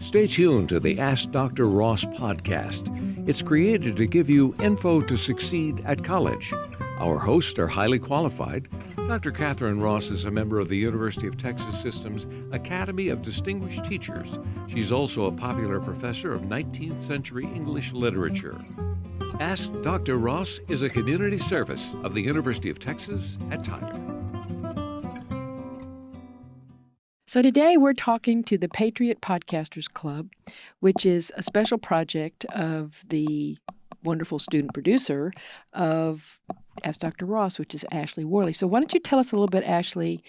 Stay tuned to the Ask Dr. Ross podcast. It's created to give you info to succeed at college. Our hosts are highly qualified. Dr. Catherine Ross is a member of the University of Texas System's Academy of Distinguished Teachers. She's also a popular professor of 19th century English literature. Ask Dr. Ross is a community service of the University of Texas at Tyler. So today we're talking to the Patriot Podcasters Club, which is a special project of the wonderful student producer of Ask Dr. Ross, which is Ashley Worley. So why don't you tell us a little bit, Ashley,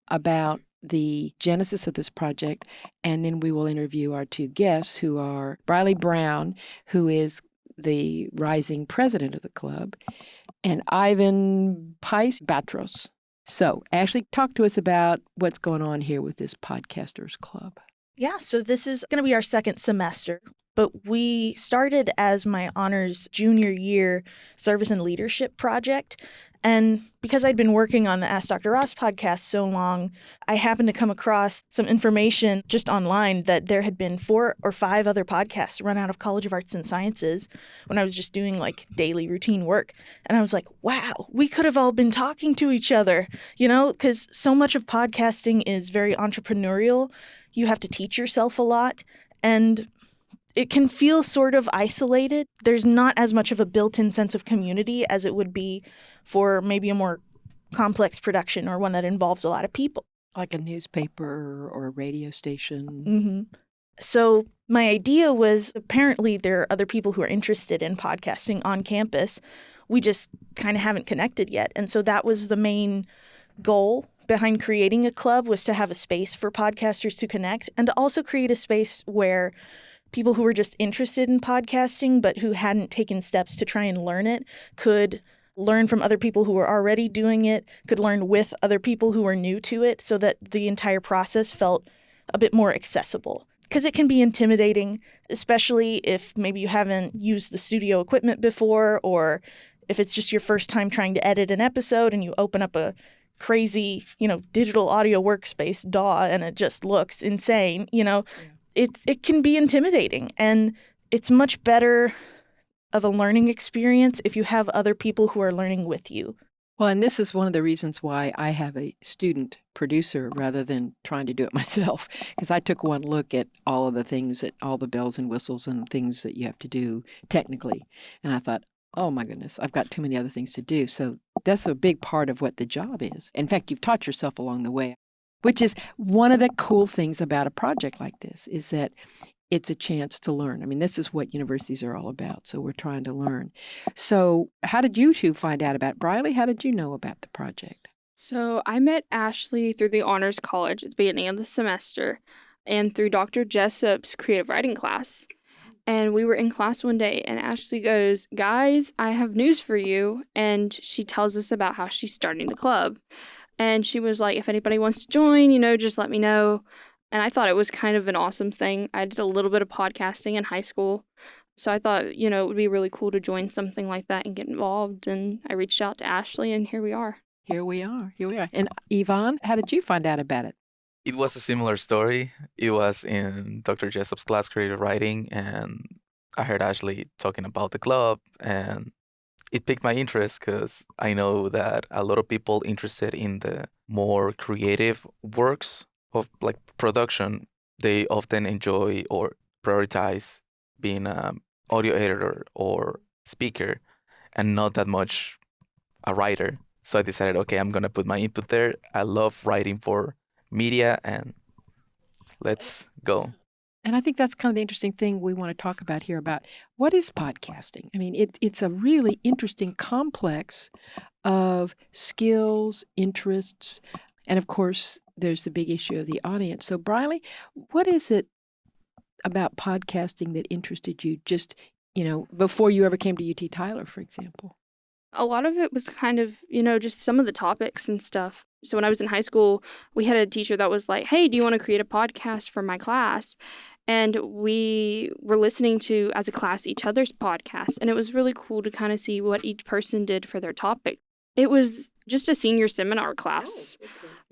about the genesis of this project, and then we will interview our two guests, who are Bryleigh Brown, who is the rising president of the club, and Ivan Paiz-Batres. So, Ashley, talk to us about what's going on here with this Podcasters Club. Yeah, so this is going to be our second semester, but we started as my honors junior year service and leadership project. And because I'd been working on the Ask Dr. Ross podcast so long, I happened to come across some information just online that there had been 4 or 5 other podcasts run out of College of Arts and Sciences when I was just doing like daily routine work. And I was like, wow, we could have all been talking to each other, you know, because so much of podcasting is very entrepreneurial. You have to teach yourself a lot, and it can feel sort of isolated. There's not as much of a built-in sense of community as it would be for maybe a more complex production or one that involves a lot of people. Like a newspaper or a radio station. Mm-hmm. So my idea was, apparently there are other people who are interested in podcasting on campus. We just kind of haven't connected yet. And so that was the main goal behind creating a club, was to have a space for podcasters to connect, and to also create a space where people who were just interested in podcasting but who hadn't taken steps to try and learn it could learn from other people who were already doing it, could learn with other people who were new to it, so that the entire process felt a bit more accessible. Because it can be intimidating, especially if maybe you haven't used the studio equipment before, or if it's just your first time trying to edit an episode and you open up a crazy, digital audio workspace, DAW, and it just looks insane, It can be intimidating, and it's much better of a learning experience if you have other people who are learning with you. Well, and this is one of the reasons why I have a student producer rather than trying to do it myself, because I took one look at all of the things, all the bells and whistles and things that you have to do technically, and I thought, oh my goodness, I've got too many other things to do. So that's a big part of what the job is. In fact, you've taught yourself along the way, which is one of the cool things about a project like this, is that it's a chance to learn. I mean, this is what universities are all about, so we're trying to learn. So how did you two find out about it? Bryleigh, how did you know about the project? So I met Ashley through the Honors College at the beginning of the semester, and through Dr. Jessup's creative writing class. And we were in class one day, and Ashley goes, "Guys, I have news for you." And she tells us about how she's starting the club. And she was like, if anybody wants to join, just let me know. And I thought it was kind of an awesome thing. I did a little bit of podcasting in high school. So I thought, it would be really cool to join something like that and get involved. And I reached out to Ashley, and here we are. Here we are. And Yvonne, how did you find out about it? It was a similar story. It was in Dr. Jessup's class, creative writing, and I heard Ashley talking about the club, and it piqued my interest because I know that a lot of people interested in the more creative works of like production, they often enjoy or prioritize being an audio editor or speaker and not that much a writer. So I decided, okay, I'm going to put my input there. I love writing for media, and let's go. And I think that's kind of the interesting thing we want to talk about here, about what is podcasting. I mean, it's a really interesting complex of skills, interests, and of course, there's the big issue of the audience. So, Bryleigh, what is it about podcasting that interested you just, before you ever came to UT Tyler, for example? A lot of it was kind of, just some of the topics and stuff. So when I was in high school, we had a teacher that was like, hey, do you want to create a podcast for my class? And we were listening to, as a class, each other's podcasts. And it was really cool to kind of see what each person did for their topic. It was just a senior seminar class.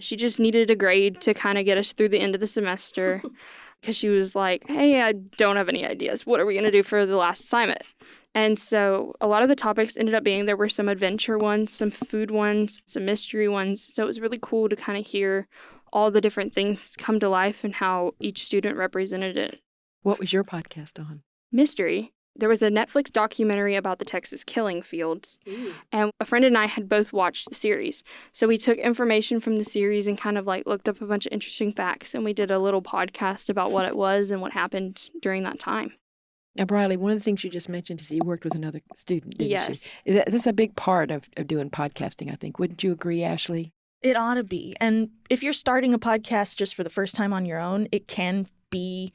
She just needed a grade to kind of get us through the end of the semester. because she was like, hey, I don't have any ideas. What are we going to do for the last assignment? And so a lot of the topics ended up being there were some adventure ones, some food ones, some mystery ones. So it was really cool to kind of hear all the different things come to life and how each student represented it. What was your podcast on? Mystery. There was a Netflix documentary about the Texas killing fields, and a friend and I had both watched the series. So we took information from the series and kind of like looked up a bunch of interesting facts, and we did a little podcast about what it was and what happened during that time. Now, Bryleigh, one of the things you just mentioned is you worked with another student, didn't Yes. you? This is a big part of doing podcasting, I think. Wouldn't you agree, Ashley? It ought to be. And if you're starting a podcast just for the first time on your own, it can be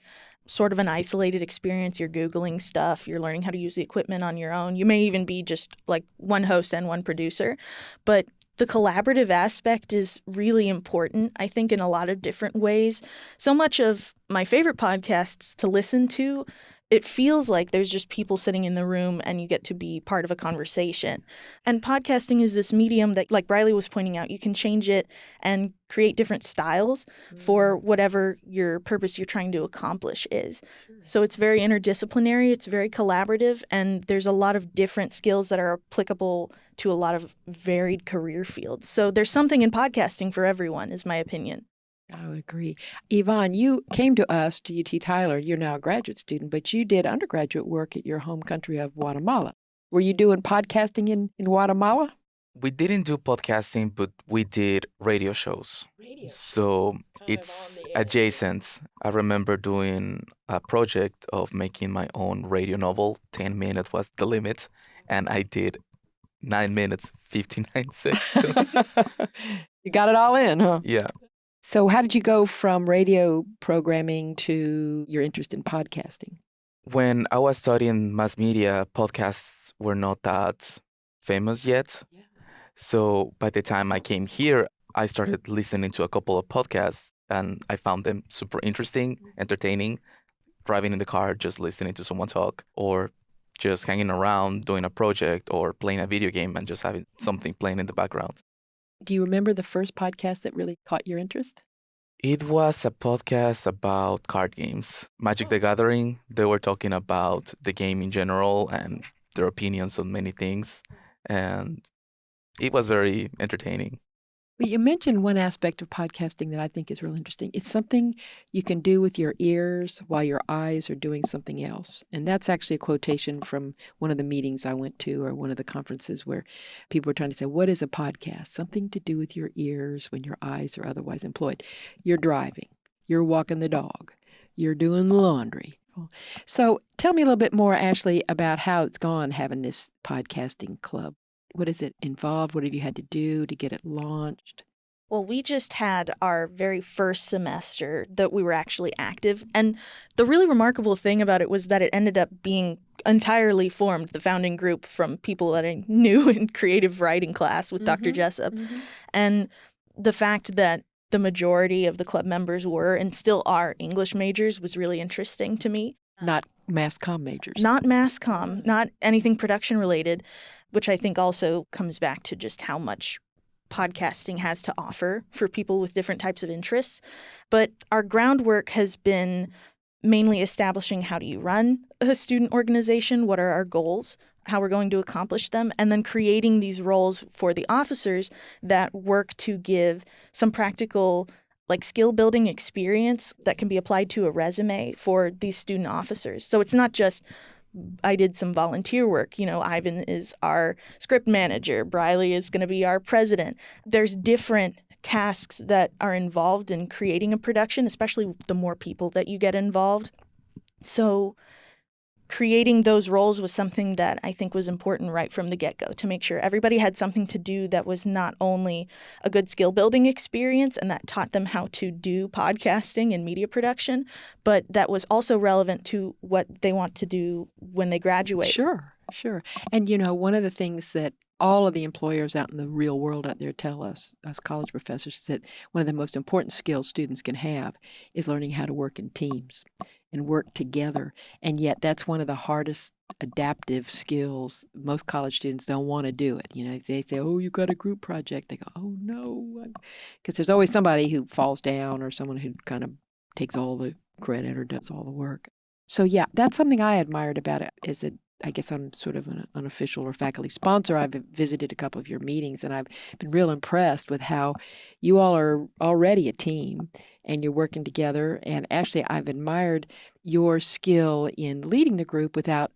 sort of an isolated experience. You're Googling stuff. You're learning how to use the equipment on your own. You may even be just like one host and one producer. But the collaborative aspect is really important, I think, in a lot of different ways. So much of my favorite podcasts to listen to, it feels like there's just people sitting in the room and you get to be part of a conversation. And podcasting is this medium that, like Bryleigh was pointing out, you can change it and create different styles for whatever your purpose you're trying to accomplish is. So it's very interdisciplinary, it's very collaborative, and there's a lot of different skills that are applicable to a lot of varied career fields. So there's something in podcasting for everyone, is my opinion. I would agree. Yvonne, you came to us, to UT Tyler. You're now a graduate student, but you did undergraduate work at your home country of Guatemala. Were you doing podcasting in Guatemala? We didn't do podcasting, but we did radio shows. So it's adjacent. I remember doing a project of making my own radio novel. 10 minutes was the limit, and I did 9 minutes, 59 seconds. You got it all in, huh? Yeah. So how did you go from radio programming to your interest in podcasting? When I was studying mass media, podcasts were not that famous yet. So by the time I came here, I started listening to a couple of podcasts and I found them super interesting, entertaining, driving in the car, just listening to someone talk, or just hanging around doing a project or playing a video game and just having something playing in the background. Do you remember the first podcast that really caught your interest? It was a podcast about card games, Magic the Gathering. They were talking about the game in general and their opinions on many things. And it was very entertaining. Well, you mentioned one aspect of podcasting that I think is real interesting. It's something you can do with your ears while your eyes are doing something else. And that's actually a quotation from one of the meetings I went to or one of the conferences where people were trying to say, what is a podcast? Something to do with your ears when your eyes are otherwise employed. You're driving. You're walking the dog. You're doing the laundry. So tell me a little bit more, Ashley, about how it's gone having this podcasting club. What does it involve? What have you had to do to get it launched? Well, we just had our very first semester that we were actually active. And the really remarkable thing about it was that it ended up being entirely formed, the founding group, from people that I knew in creative writing class with Dr. Jessup. And the fact that the majority of the club members were and still are English majors was really interesting to me. Not mass comm majors. Not mass comm, not anything production related, which I think also comes back to just how much podcasting has to offer for people with different types of interests. But our groundwork has been mainly establishing how do you run a student organization, what are our goals, how we're going to accomplish them, and then creating these roles for the officers that work to give some practical skill building experience that can be applied to a resume for these student officers. So it's not just I did some volunteer work. Ivan is our script manager. Bryleigh is going to be our president. There's different tasks that are involved in creating a production, especially the more people that you get involved. So creating those roles was something that I think was important right from the get-go, to make sure everybody had something to do that was not only a good skill-building experience and that taught them how to do podcasting and media production, but that was also relevant to what they want to do when they graduate. Sure. And, one of the things that all of the employers out in the real world out there tell us college professors, is that one of the most important skills students can have is learning how to work in teams and work together. And yet that's one of the hardest adaptive skills. Most college students don't want to do it. If they say, oh, you got a group project, they go, oh, no. Because there's always somebody who falls down or someone who kind of takes all the co-editor does all the work. So yeah, that's something I admired about it, is that I guess I'm sort of an unofficial or faculty sponsor. I've visited a couple of your meetings, and I've been real impressed with how you all are already a team and you're working together. And actually, I've admired your skill in leading the group without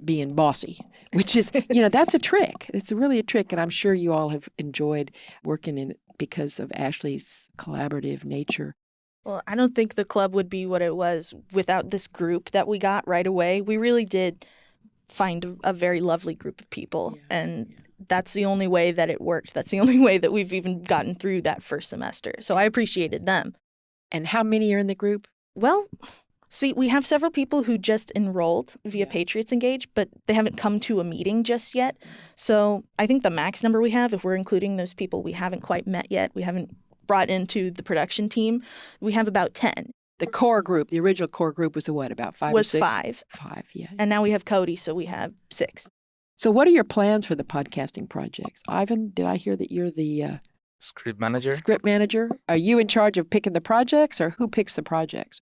being bossy, which is, that's a trick. It's really a trick. And I'm sure you all have enjoyed working in it because of Ashley's collaborative nature. Well, I don't think the club would be what it was without this group that we got right away. We really did find a very lovely group of people, and that's the only way that it worked. That's the only way that we've even gotten through that first semester. So I appreciated them. And how many are in the group? Well, see, we have several people who just enrolled via Patriots Engage, but they haven't come to a meeting just yet. So I think the max number we have, if we're including those people we haven't quite met yet, we haven't brought into the production team, we have about 10. The core group, the original core group was about 5 or 6? Was 5. 5, yeah. And now we have Cody, so we have 6. So what are your plans for the podcasting projects? Ivan, did I hear that you're the Script manager. script manager? Are you in charge of picking the projects, or who picks the projects?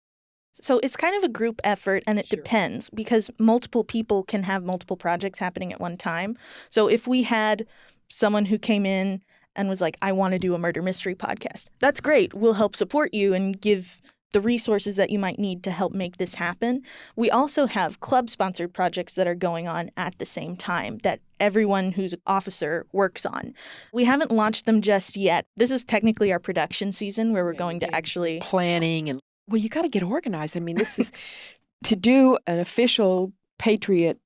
So it's kind of a group effort, and it depends, because multiple people can have multiple projects happening at one time. So if we had someone who came in and was like, I want to do a murder mystery podcast, that's great. We'll help support you and give the resources that you might need to help make this happen. We also have club-sponsored projects that are going on at the same time that everyone who's an officer works on. We haven't launched them just yet. This is technically our production season where we're going to actually... Planning and... Well, you got to get organized. I mean, this is... To do an official Patriot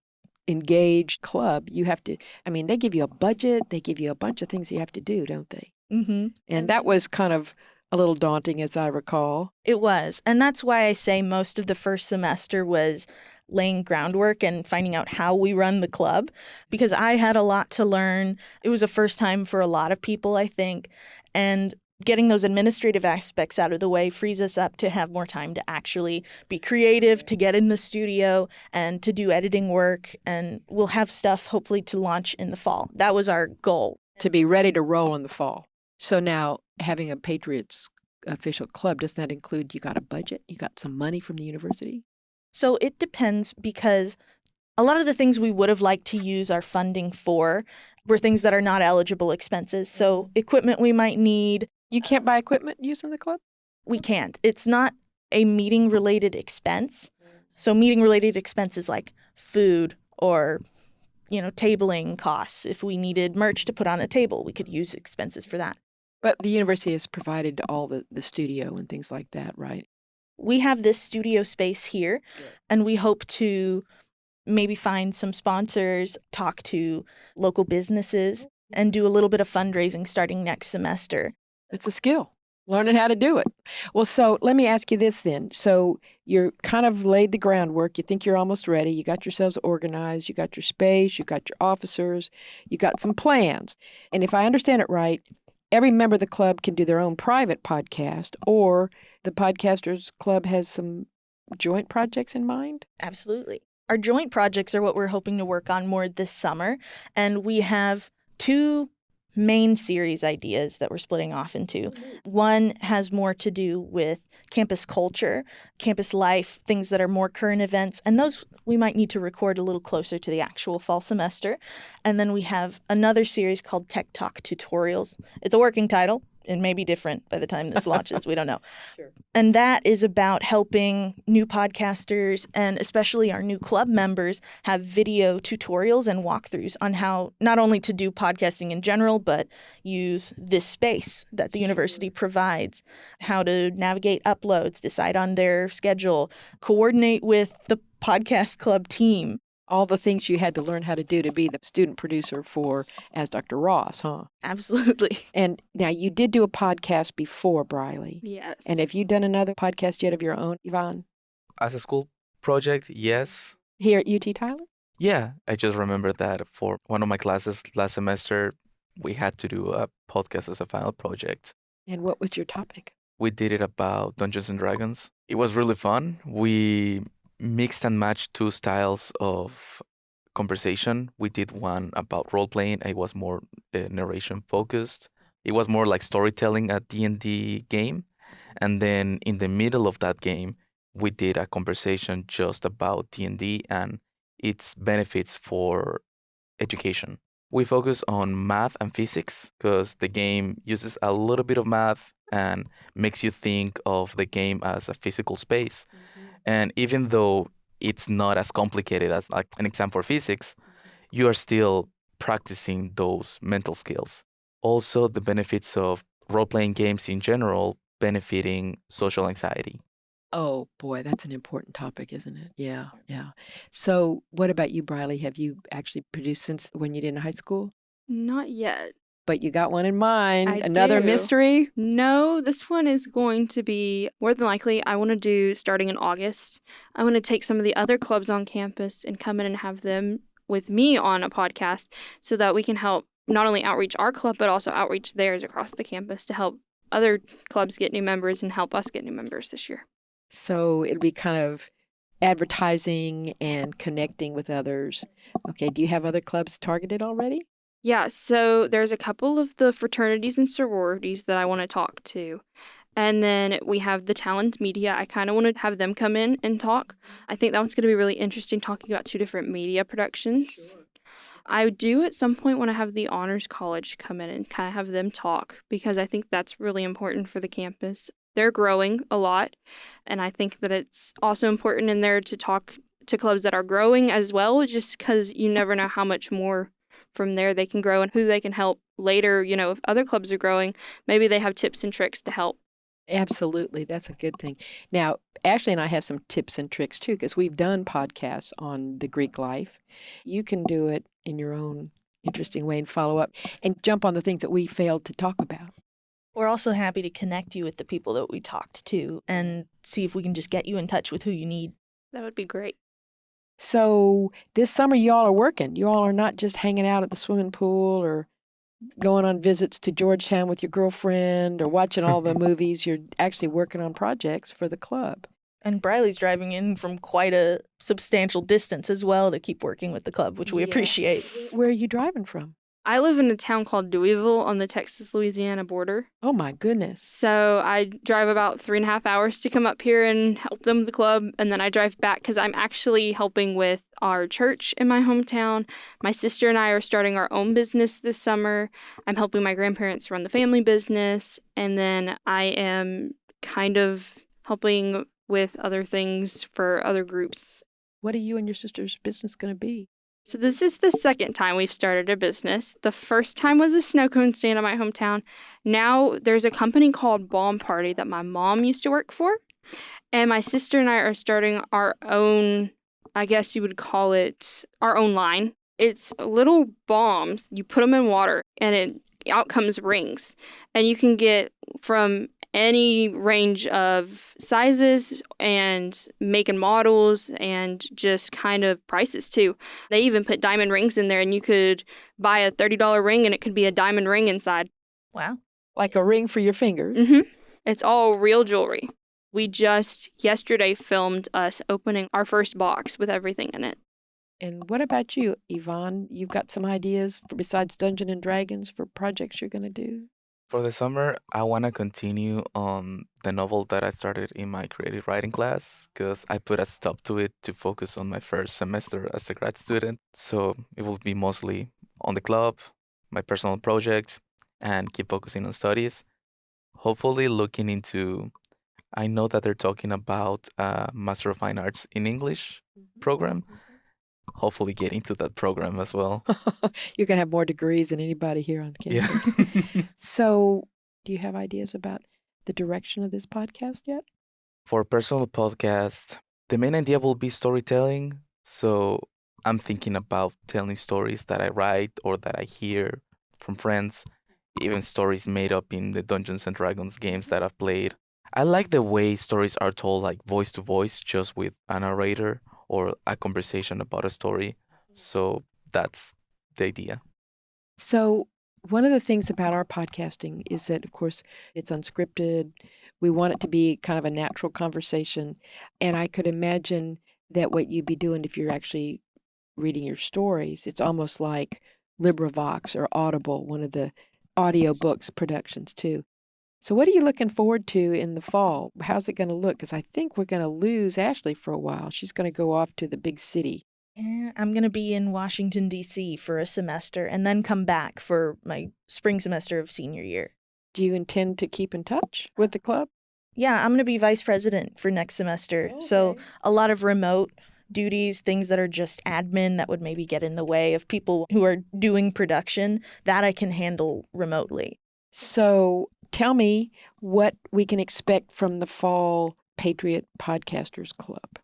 Engaged club, you have to... I mean, they give you a budget. They give you a bunch of things you have to do, don't they? Mm-hmm. And that was kind of a little daunting, as I recall. It was. And that's why I say most of the first semester was laying groundwork and finding out how we run the club, because I had a lot to learn. It was a first time for a lot of people, I think. And getting those administrative aspects out of the way frees us up to have more time to actually be creative, to get in the studio and to do editing work. And we'll have stuff hopefully to launch in the fall. That was our goal. To be ready to roll in the fall. So now, having a Patriots official club, does that include you got a budget? You got some money from the university? So it depends, because a lot of the things we would have liked to use our funding for were things that are not eligible expenses. So equipment we might need. You can't buy equipment using the club? We can't. It's not a meeting-related expense. So meeting-related expenses like food or, tabling costs. If we needed merch to put on a table, we could use expenses for that. But the university has provided all the studio and things like that, right? We have this studio space here, and we hope to maybe find some sponsors, talk to local businesses, and do a little bit of fundraising starting next semester. It's a skill, learning how to do it. Well, so let me ask you this then. So you're kind of laid the groundwork. You think you're almost ready. You got yourselves organized. You got your space. You got your officers. You got some plans. And if I understand it right, every member of the club can do their own private podcast, or the Podcasters Club has some joint projects in mind? Absolutely. Our joint projects are what we're hoping to work on more this summer, and we have 2 main series ideas that we're splitting off into. One has more to do with campus culture, campus life, things that are more current events, and those we might need to record a little closer to the actual fall semester. And then we have another series called Tech Talk Tutorials. It's a working title. It may be different by the time this launches. We don't know. Sure. And that is about helping new podcasters, and especially our new club members, have video tutorials and walkthroughs on how not only to do podcasting in general, but use this space that the university provides, how to navigate uploads, decide on their schedule, coordinate with the podcast club team. All the things you had to learn how to do to be the student producer for As Dr. Ross, huh? Absolutely. And now you did do a podcast before, Bryleigh. Yes. And have you done another podcast yet of your own, Yvonne? As a school project, yes. Here at UT Tyler? Yeah, I just remember that for one of my classes last semester, we had to do a podcast as a final project. And what was your topic? We did it about Dungeons and Dragons. It was really fun. We mixed and matched 2 styles of conversation. We did one about role-playing. It was more narration-focused. It was more like storytelling, a D&D game. And then in the middle of that game, we did a conversation just about D&D and its benefits for education. We focus on math and physics because the game uses a little bit of math and makes you think of the game as a physical space. And even though it's not as complicated as like an exam for physics, you are still practicing those mental skills. Also, the benefits of role-playing games in general benefiting social anxiety. Oh, boy, that's an important topic, isn't it? Yeah, yeah. So what about you, Bryleigh? Have you actually produced since when you did in high school? Not yet. But you got one in mind. I Another do. mystery? No, this one is going to be more than likely. I want to do starting in August. I want to take some of the other clubs on campus and come in and have them with me on a podcast so that we can help not only outreach our club, but also outreach theirs across the campus to help other clubs get new members and help us get new members this year. So it'll be kind of advertising and connecting with others. Okay, do you have other clubs targeted already? Yeah, so there's a couple of the fraternities and sororities that I want to talk to. And then we have the Talent Media. I kind of want to have them come in and talk. I think that one's going to be really interesting, talking about 2 different media productions. I do at some point want to have the Honors College come in and kind of have them talk because I think that's really important for the campus. They're growing a lot, and I think that it's also important in there to talk to clubs that are growing as well, just because you never know how much more from there they can grow and who they can help later. You know, if other clubs are growing, maybe they have tips and tricks to help. Absolutely. That's a good thing. Now, Ashley and I have some tips and tricks too, because we've done podcasts on the Greek life. You can do it in your own interesting way and follow up and jump on the things that we failed to talk about. We're also happy to connect you with the people that we talked to and see if we can just get you in touch with who you need. That would be great. So this summer, y'all are working. You all are not just hanging out at the swimming pool or going on visits to Georgetown with your girlfriend or watching all the movies. You're actually working on projects for the club. And Bryleigh's driving in from quite a substantial distance as well to keep working with the club, which we appreciate. Yes. Where are you driving from? I live in a town called Deweyville on the Texas-Louisiana border. Oh, my goodness. So I drive about 3.5 hours to come up here and help them with the club. And then I drive back because I'm actually helping with our church in my hometown. My sister and I are starting our own business this summer. I'm helping my grandparents run the family business. And then I am kind of helping with other things for other groups. What are you and your sister's business going to be? So this is the second time we've started a business. The first time was a snow cone stand in my hometown. Now there's a company called Bomb Party that my mom used to work for. And my sister and I are starting our own, I guess you would call it, our own line. It's little bombs. You put them in water and out comes rings. And you can get from any range of sizes and make and models and just kind of prices too. They even put diamond rings in there and you could buy a $30 ring and it could be a diamond ring inside. Wow. Like a ring for your fingers? Mm-hmm. It's all real jewelry. We just yesterday filmed us opening our first box with everything in it. And what about you, Yvonne? You've got some ideas besides Dungeons and Dragons for projects you're going to do? For the summer, I want to continue on the novel that I started in my creative writing class because I put a stop to it to focus on my first semester as a grad student. So it will be mostly on the club, my personal project, and keep focusing on studies. Hopefully looking into, I know that they're talking about a Master of Fine Arts in English program. Hopefully get into that program as well. You're going to have more degrees than anybody here on campus. Yeah. So do you have ideas about the direction of this podcast yet? For a personal podcast, the main idea will be storytelling. So I'm thinking about telling stories that I write or that I hear from friends, even stories made up in the Dungeons and Dragons games that I've played. I like the way stories are told like voice to voice, just with a narrator or a conversation about a story. So that's the idea. So one of the things about our podcasting is that, of course, it's unscripted. We want it to be kind of a natural conversation. And I could imagine that what you'd be doing if you're actually reading your stories, it's almost like LibriVox or Audible, one of the audiobooks productions too. So what are you looking forward to in the fall? How's it going to look? Because I think we're going to lose Ashley for a while. She's going to go off to the big city. Yeah, I'm going to be in Washington, D.C. for a semester and then come back for my spring semester of senior year. Do you intend to keep in touch with the club? Yeah, I'm going to be vice president for next semester. Okay. So a lot of remote duties, things that are just admin that would maybe get in the way of people who are doing production, that I can handle remotely. So tell me what we can expect from the fall Patriot Podcasters Club.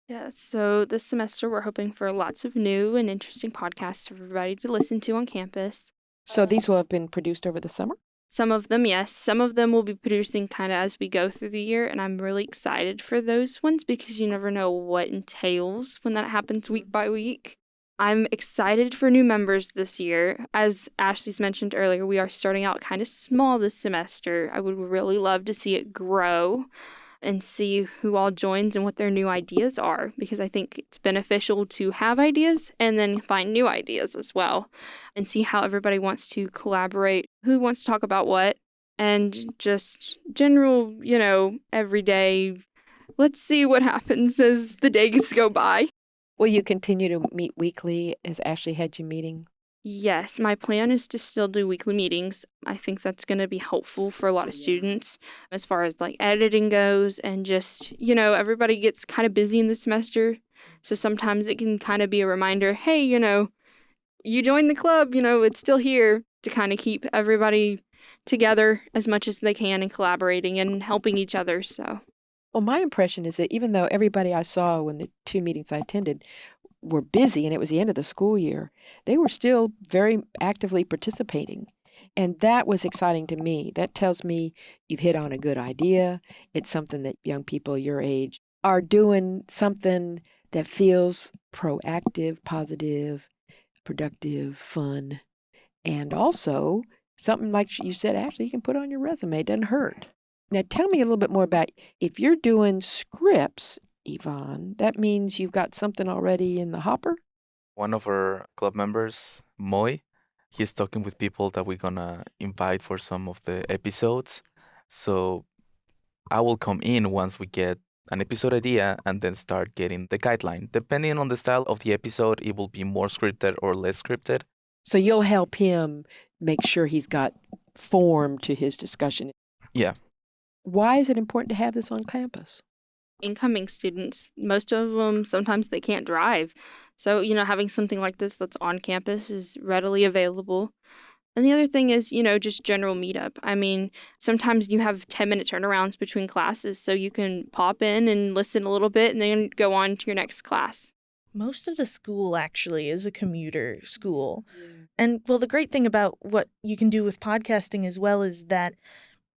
Yeah, so this semester we're hoping for lots of new and interesting podcasts for everybody to listen to on campus. So these will have been produced over the summer? Some of them, yes. Some of them we'll be producing kind of as we go through the year, and I'm really excited for those ones because you never know what entails when that happens week by week. I'm excited for new members this year. As Ashley's mentioned earlier, we are starting out kind of small this semester. I would really love to see it grow and see who all joins and what their new ideas are, because I think it's beneficial to have ideas and then find new ideas as well and see how everybody wants to collaborate, who wants to talk about what, and just general, everyday, let's see what happens as the days go by. Will you continue to meet weekly as Ashley had you meeting? Yes, my plan is to still do weekly meetings. I think that's going to be helpful for a lot of students as far as like editing goes and just, everybody gets kind of busy in the semester. So sometimes it can kind of be a reminder, hey, you joined the club, it's still here, to kind of keep everybody together as much as they can and collaborating and helping each other. So, well, my impression is that even though everybody I saw when the 2 meetings I attended were busy and it was the end of the school year, they were still very actively participating. And that was exciting to me. That tells me you've hit on a good idea. It's something that young people your age are doing, something that feels proactive, positive, productive, fun, and also something like you said, Ashley, you can put on your resume. It doesn't hurt. Now, tell me a little bit more about if you're doing scripts, Yvonne, that means you've got something already in the hopper? One of our club members, Moy, he's talking with people that we're gonna invite for some of the episodes. So I will come in once we get an episode idea and then start getting the guideline. Depending on the style of the episode, it will be more scripted or less scripted. So you'll help him make sure he's got form to his discussion. Yeah. Why is it important to have this on campus? Incoming students, most of them, sometimes they can't drive. So, having something like this that's on campus is readily available. And the other thing is, just general meetup. I mean, sometimes you have 10-minute turnarounds between classes, so you can pop in and listen a little bit and then go on to your next class. Most of the school actually is a commuter school. And, well, the great thing about what you can do with podcasting as well is that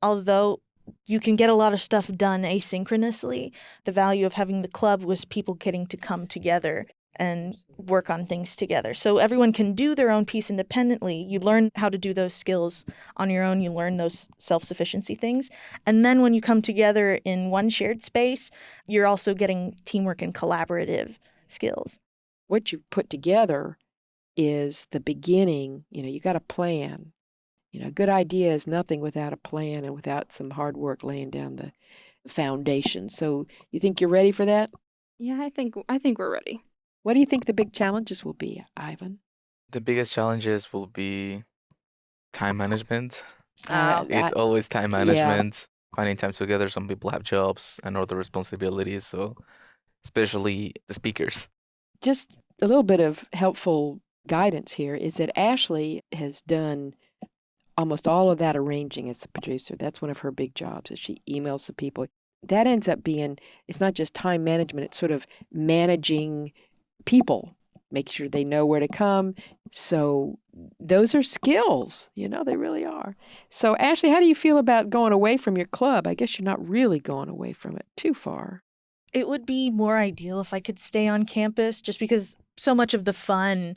although you can get a lot of stuff done asynchronously, the value of having the club was people getting to come together and work on things together. So everyone can do their own piece independently. You learn how to do those skills on your own. You learn those self-sufficiency things. And then when you come together in one shared space, you're also getting teamwork and collaborative skills. What you've put together is the beginning. You got a plan. A good idea is nothing without a plan and without some hard work laying down the foundation. So you think you're ready for that? Yeah, I think we're ready. What do you think the big challenges will be, Ivan? The biggest challenges will be time management. Uh, It's always time management, finding time together. Some people have jobs and other responsibilities, so especially the speakers. Just a little bit of helpful guidance here is that Ashley has done almost all of that arranging as the producer. That's one of her big jobs, is she emails the people. That ends up being, it's not just time management, it's sort of managing people, make sure they know where to come. So those are skills, they really are. So Ashley, how do you feel about going away from your club? I guess you're not really going away from it too far. It would be more ideal if I could stay on campus, just because so much of the fun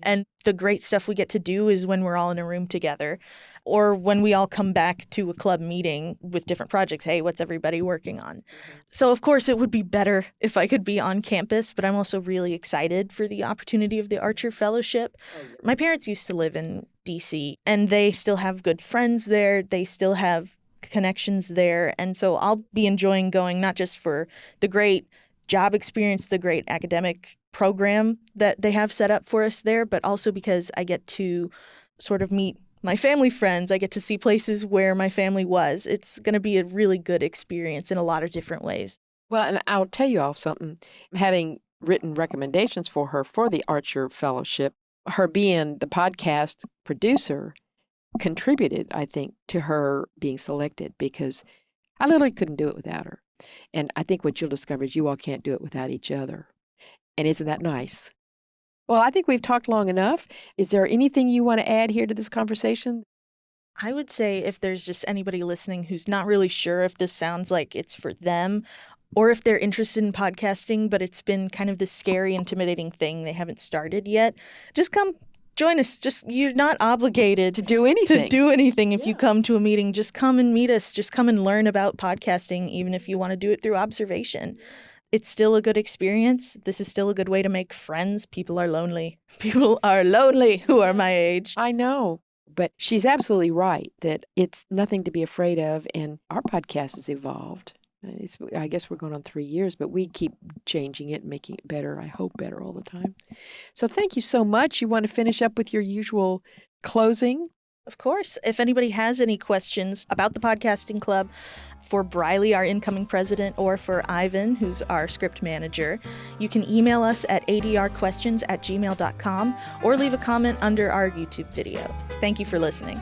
and the great stuff we get to do is when we're all in a room together, or when we all come back to a club meeting with different projects. Hey, what's everybody working on? So, of course, it would be better if I could be on campus, but I'm also really excited for the opportunity of the Archer Fellowship. My parents used to live in D.C., and they still have good friends there. They still have connections there. And so I'll be enjoying going not just for the great job experience, the great academic program that they have set up for us there, but also because I get to sort of meet my family friends. I get to see places where my family was. It's going to be a really good experience in a lot of different ways. Well, and I'll tell you all something. Having written recommendations for her for the Archer Fellowship, her being the podcast producer contributed, I think, to her being selected, because I literally couldn't do it without her. And I think what you'll discover is you all can't do it without each other. And isn't that nice? Well, I think we've talked long enough. Is there anything you want to add here to this conversation? I would say if there's just anybody listening who's not really sure if this sounds like it's for them, or if they're interested in podcasting, but it's been kind of this scary, intimidating thing they haven't started yet, just come join us. You're not obligated To do anything. If you come to a meeting. Just come and meet us. Just come and learn about podcasting, even if you want to do it through observation. It's still a good experience. This is still a good way to make friends. People are lonely. People are lonely who are my age. I know. But she's absolutely right that it's nothing to be afraid of. And our podcast has evolved. I guess we're going on 3 years, but we keep changing it and making it better. I hope better all the time. So thank you so much. You want to finish up with your usual closing? Of course. If anybody has any questions about the Podcasting Club, for Bryleigh, our incoming president, or for Ivan, who's our script manager, you can email us at adrquestions@gmail.com or leave a comment under our YouTube video. Thank you for listening.